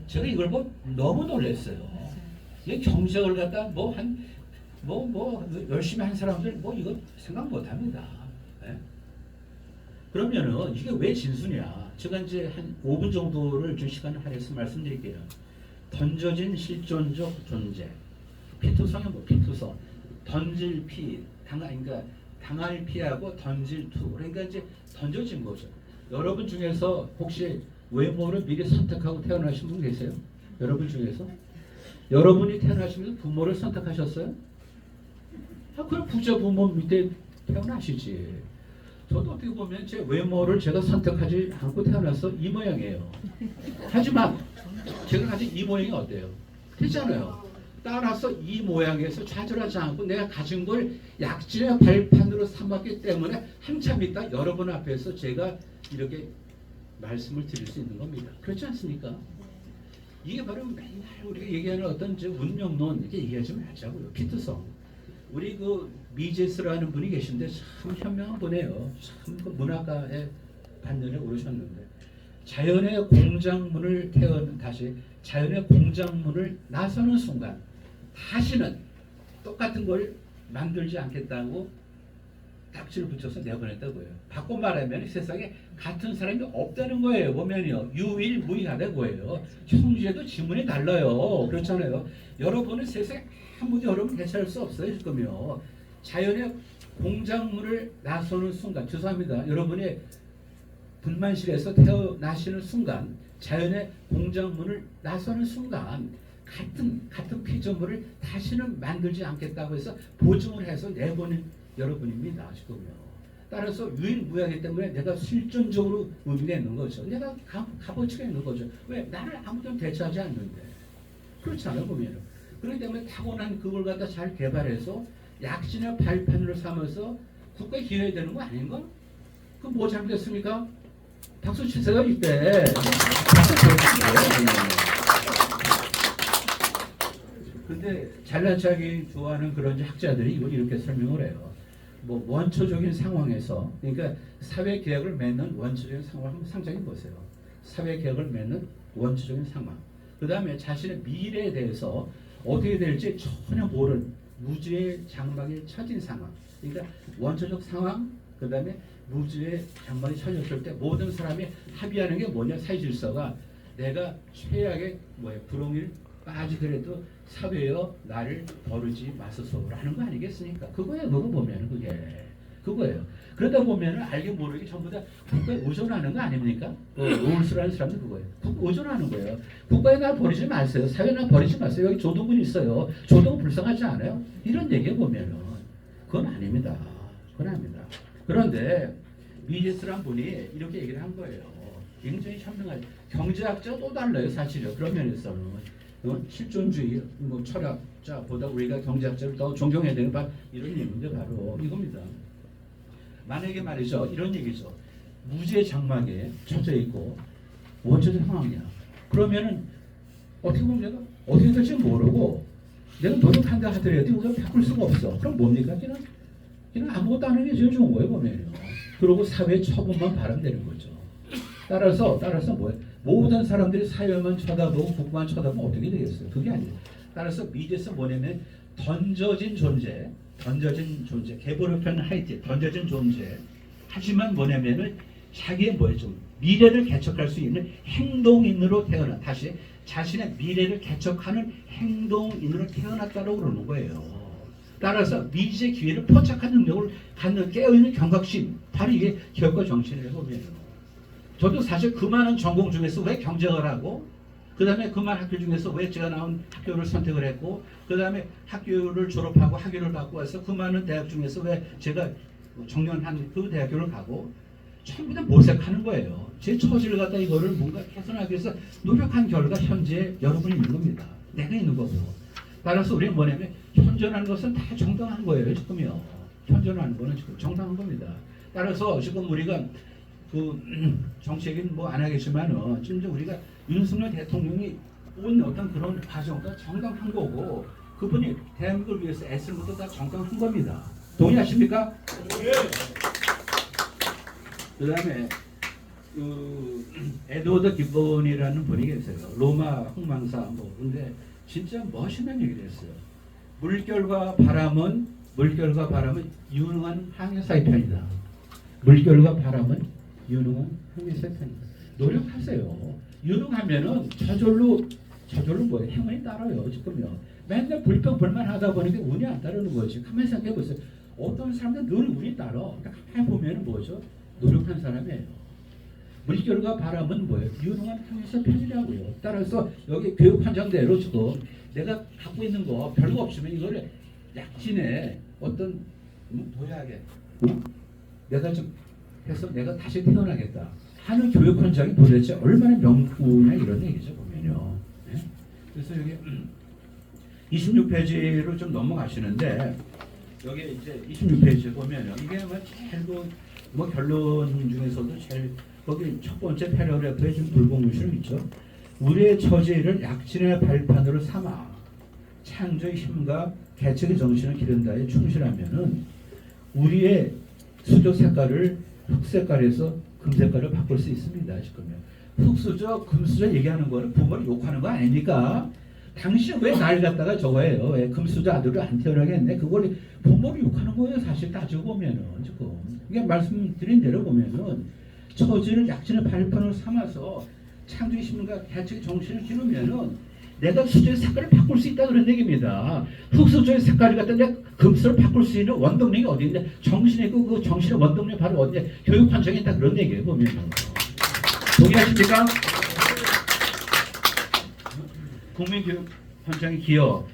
제가 이걸 보고 너무 놀랐어요. 이 경쟁을 갖다 열심히 한 사람들 이거 생각 못 합니다. 네? 그러면은 이게 왜 진수냐? 제가 이제 한 5분 정도를 좀 시간을 할애해서 말씀드릴게요. 던져진 실존적 존재. 피투성이 피투성. 던질 피, 그러니까 당할 피하고 던질 투. 그러니까 이제 던져진 거죠. 여러분 중에서 혹시 외모를 미리 선택하고 태어나신 분 계세요? 여러분 중에서? 여러분이 태어나시면서 부모를 선택하셨어요? 그럼 부자 부모 밑에 태어나시지. 저도 어떻게 보면 제 외모를 제가 선택하지 않고 태어나서 이 모양이에요. 하지만 제가 가진 이 모양이 어때요? 되잖아요. 따라서 이 모양에서 좌절하지 않고 내가 가진 걸 약진의 발판으로 삼았기 때문에 한참 있다 여러분 앞에서 제가 이렇게 말씀을 드릴 수 있는 겁니다. 그렇지 않습니까? 이게 바로 맨날 우리가 얘기하는 어떤 운명론 이렇게 얘기하지 말자고요. 피트성. 우리 미제스라는 분이 계신데 참 현명한 분이에요. 참 문학가의 반열에 오르셨는데 자연의 공작문을 자연의 공작문을 나서는 순간 다시는 똑같은 걸 만들지 않겠다고 딱지를 붙여서 내보냈다고 해요. 바꿔 말하면 세상에 같은 사람이 없다는 거예요. 보면요. 유일무이하다는 거예요. 형제도 지문이 달라요. 그렇잖아요. 여러분은 세상에 아무도 여러분 대체할 수 없어요. 지금요. 자연의 공작물을 나서는 순간 죄송합니다. 여러분의 분만실에서 태어나시는 순간 자연의 공작물을 나서는 순간 같은 피조물을 다시는 만들지 않겠다고 해서 보증을 해서 내보낸 여러분입니다. 지금요. 따라서 유일무이하기 때문에 내가 실존적으로 의미가 있는 거죠. 내가 값어치가 있는 거죠. 왜? 나를 아무도 대체하지 않는데. 그렇지 않아 보면. 그렇기 때문에 타고난 그걸 갖다 잘 개발해서 약진의 발판으로 삼아서 국가에 기여해야 되는 거 아닌가? 그럼 뭐 잘못됐습니까? 박수 치세요 이때. 박수 쳐주세요. 근데 잘난 척이 좋아하는 그런 학자들이 이걸 이렇게 설명을 해요. 원초적인 상황에서, 그러니까 사회계약을 맺는 원초적인 상황 한번 상상해 보세요. 사회계약을 맺는 원초적인 상황. 그 다음에 자신의 미래에 대해서 어떻게 될지 전혀 모르는 무지의 장막에 처진 상황. 그러니까 원초적 상황, 그 다음에 무지의 장막에 처졌을 때 모든 사람이 합의하는 게 뭐냐? 사회질서가 내가 최악의 불행을 빠지더라도 사회여 나를 버리지 마소서라는 거 아니겠습니까? 그거예요. 그거 보면 그거예요. 그러다 보면 알게 모르게 전부 다 국가에 의존하는 거 아닙니까? 롤스라는 사람도 그거예요. 의존하는 거예요. 국가에 나 버리지 마세요. 사회에 나 버리지 마세요. 여기 조동군 있어요. 조동군 불쌍하지 않아요? 이런 얘기 보면은 그건 아닙니다. 그건 아닙니다. 그런데 미제스란 분이 이렇게 얘기를 한 거예요. 굉장히 현명하죠. 경제학자 또 달라요. 사실은 그런 면에서는. 실존주의 철학자보다 우리가 경제학자를 더 존경해야 되는 바로 이런 얘기인데 바로 이겁니다. 만약에 말이죠. 이런 얘기죠. 무지의 장막에 처져 있고 원초적 상황이야. 그러면은 어떻게 보면 내가 어떻게 될지 모르고 내가 노력한다 하더라도 이걸 바꿀 수가 없어. 그럼 뭡니까? 걔는 아무것도 안 하는 게 제일 좋은 거예요. 보면요. 그리고 사회 처분만 바람되는 거죠. 따라서 뭐예요? 모든 사람들이 사회만 쳐다보고 국가만 쳐다보면 어떻게 되겠어요? 그게 아니에요. 따라서 미제에서 뭐냐면 던져진 존재, 개보르편 하이트, 던져진 존재. 하지만 뭐냐면은 자기의 좀 미래를 개척할 수 있는 행동인으로 태어나 다시 자신의 미래를 개척하는 행동인으로 태어났다고 그러는 거예요. 따라서 미지의 기회를 포착한 능력을 갖는 깨어있는 경각심, 바로 이게 기업과 정치를 해보면. 저도 사실 그 많은 전공 중에서 왜 경제학을 하고 그 다음에 그 많은 학교 중에서 왜 제가 나온 학교를 선택을 했고 그 다음에 학교를 졸업하고 학위를 받고 와서 그 많은 대학 중에서 왜 제가 정년한 그 대학교를 가고 전부 다 모색하는 거예요. 제 처지를 갖다 이거를 뭔가 개선하기 위해서 노력한 결과 현재 여러분이 있는 겁니다. 내가 있는 거고. 따라서 우리는 뭐냐면 현존하는 것은 다 정당한 거예요. 지금요. 현존하는 거는 지금 정당한 겁니다. 따라서 지금 우리가 정치 얘기는 안 하겠지만은 지금 우리가 윤석열 대통령이 온 어떤 그런 과정도 정당한 거고 그분이 대한민국을 위해서 애쓰는 것도 다 정당한 겁니다. 동의하십니까? 네. 그 다음에 에드워드 기본이라는 분이 계세요. 로마 흥망사 뭐 근데 진짜 멋있는 얘기를 했어요. 물결과 바람은 유능한 항해사의 편이다. 물결과 바람은 유능한 항해사의 편이다. 노력하세요. 유능하면은 저절로 뭐예요? 행운이 따라요. 지금요. 맨날 불평불만 하다 보니까 운이 안 따르는 거지. 가만히 생각해 보세요. 어떤 사람들 늘 운이 따라. 가만히 보면 뭐죠? 노력한 사람이에요. 물결과 바람은 뭐예요? 유능한 항해사 편이라고요. 따라서 여기 교육 환장대로 지금 내가 갖고 있는 거 별거 없으면 이거를 약진에 어떤 도약에 내가 좀 해서 내가 다시 태어나겠다 하는 교육 현장이 도대체 얼마나 명구냐 이런 얘기죠 보면요. 네? 그래서 여기 26페이지로 좀 넘어가시는데 여기 이제 26페이지 보면요. 이게 제일 뭐 결론 중에서도 제일 거기 첫 번째 패러그래프에 좀 불공유실이 있죠. 우리의 처지를 약진의 발판으로 삼아 창조의 힘과 개척의 정신을 기른다에 충실하면은 우리의 수조 색깔을 흑색깔에서 금색깔을 바꿀 수 있습니다. 지금요. 흑수저, 금수저 얘기하는 거는 부모를 욕하는 거 아닙니까? 당신 왜 날 갖다가 저거예요? 왜 금수저 아들을 안 태어나게 했네? 그걸 부모를 욕하는 거예요. 사실 따지고 보면은 지금 이게 말씀드린 대로 보면은 처지를 약진의 발판으로 삼아서 창조의 힘과 개척의 정신을 기르면은 내가 수조의 색깔을 바꿀 수 있다 그런 얘기입니다. 흑수저의 색깔을 갖다 내가 금수를 바꿀 수 있는 원동력이 어디 있냐? 정신의 그 정신의 원동력이 바로 어디냐? 교육 환경에 있다 그런 얘기예요 보면은. 동의하십니까? 국민교육 현장의 기여.